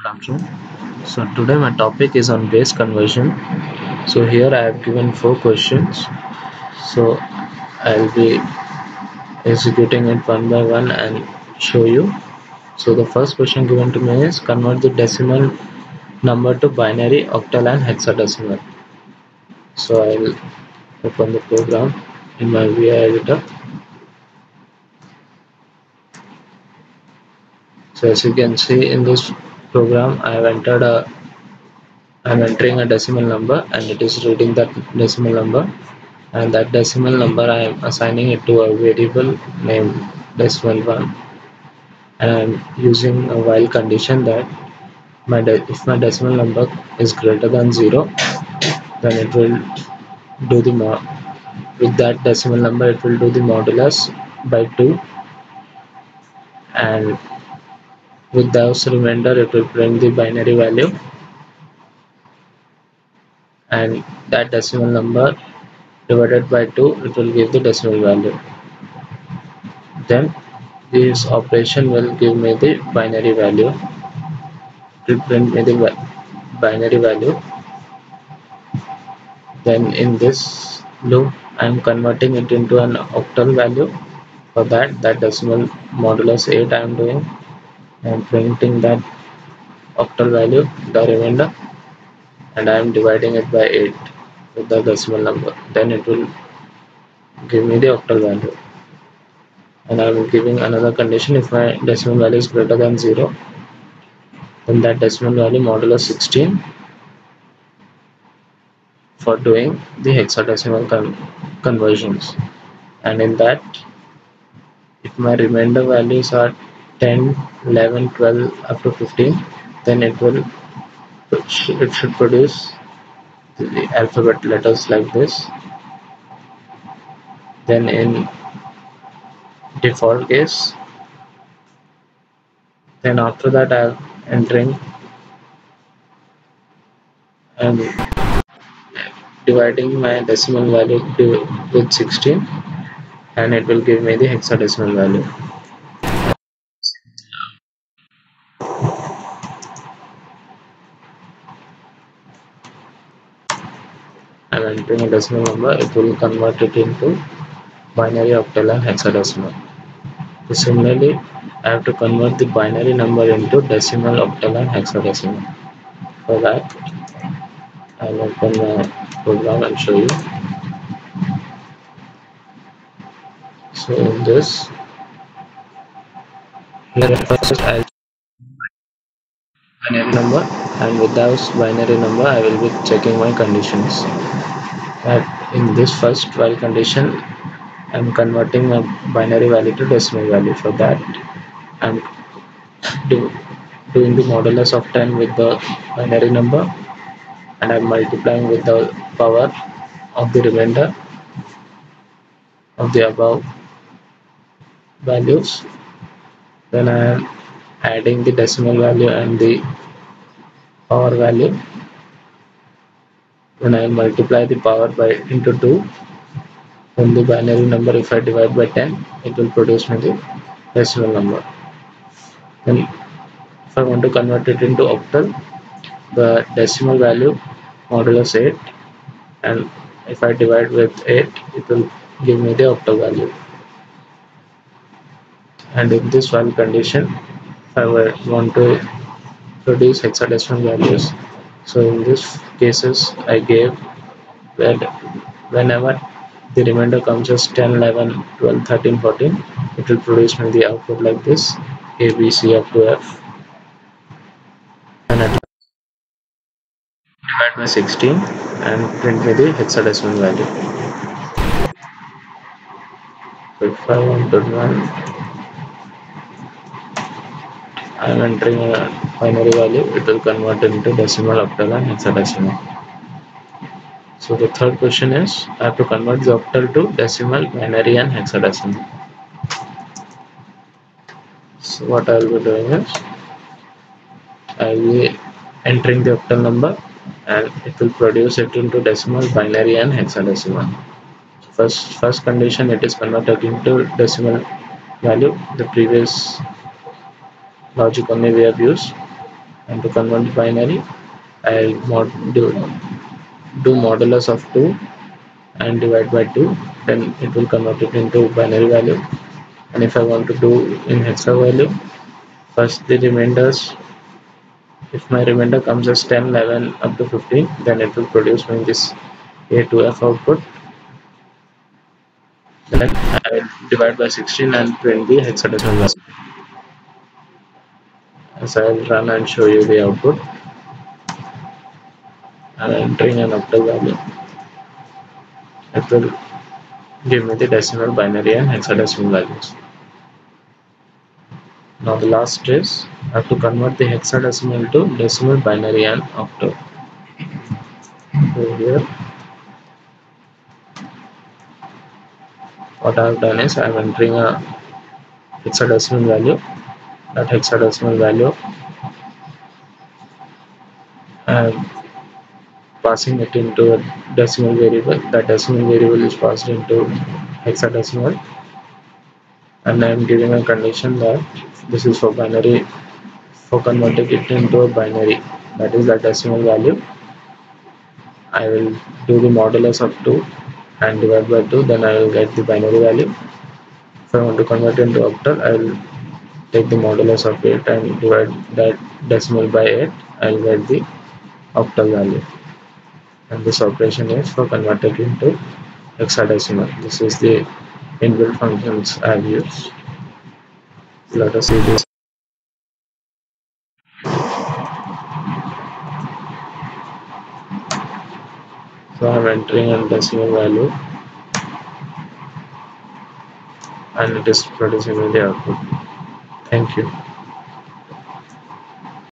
Good afternoon. So today my topic is on base conversion. So here I have given four questions. So I'll be executing it one by one and show you. So the first question given to me is convert the decimal number to binary, octal and hexadecimal. So I'll open the program in my VI editor. So as you can see in this program I'm entering a decimal number and it is reading that decimal number, and that decimal number I am assigning it to a variable named decimal1, and I am using a while condition that if my decimal number is greater than 0, then it will do the with that decimal number it will do the modulus by 2, and with those remainder it will print the binary value, and that decimal number divided by 2 it will give the decimal value. Then this operation will give me the binary value. It will print me the binary value. Then in this loop I am converting it into an octal value. For that decimal modulus 8 I am doing. I am printing that octal value, the remainder, and I am dividing it by 8 with the decimal number. Then it will give me the octal value. And I am giving another condition: if my decimal value is greater than 0, then that decimal value modulus 16 for doing the hexadecimal conversions. And in that, if my remainder values are 10, 11, 12 up to 15, then it should produce the alphabet letters like this. Then in default case, then after that I'm entering and dividing my decimal value with 16, and it will give me the hexadecimal value. I'm entering a decimal number, it will convert it into binary, octal and hexadecimal. So similarly, I have to convert the binary number into decimal, octal and hexadecimal. For that, I'll open my program and show you. So in this, here first I'll binary number, and with that binary number I will be checking my conditions. That in this first while condition, I'm converting my binary value to decimal value. For that, I'm doing the modulus of 10 with the binary number, and I'm multiplying with the power of the remainder of the above values. Then I am adding the decimal value and the power value. When I multiply the power by into 2, then the binary number, if I divide by 10, it will produce me the decimal number. Then if I want to convert it into octal, the decimal value modulus 8, and if I divide with 8, it will give me the octal value. And in this while condition, if I want to produce hexadecimal values, so in these cases I gave that whenever the remainder comes as 10, 11, 12, 13, 14, it will produce me the output like this: A, B, C up to F, and at divide by 16 and print me the hexadecimal value. So if I want to run, I am entering a binary value, it will convert it into decimal, octal and hexadecimal. So the third question is, I have to convert the octal to decimal, binary and hexadecimal. So what I will be doing is, I will be entering the octal number and it will produce it into decimal, binary and hexadecimal. First condition, it is converted into decimal value. The previous logic only we have used. And to convert the binary, I'll do modulus of 2 and divide by 2, then it will convert it into binary value. And if I want to do in hexa value, first the remainders, if my remainder comes as 10, 11 up to 15, then it will produce me this A to F output. Then I will divide by 16 and print the hexadecimal value. As I will run and show you the output, and entering an octal value, it will give me the decimal, binary and hexadecimal values. Now the last is I have to convert the hexadecimal to decimal, binary and octal. So here what I have done is I am entering a hexadecimal value. That hexadecimal value I am passing it into a decimal variable. That decimal variable is passed into hexadecimal, and I am giving a condition that this is for binary, for converting it into a binary, that is the decimal value. I will do the modulus of 2 and divide by 2, then I will get the binary value. If I want to convert into octal, I will take the modulus of 8 and divide that decimal by 8, I will get the octal value. And this operation is for converting into hexadecimal. This is the inbuilt functions I have used. Let us see this. So I am entering a decimal value and it is producing the output. Thank you.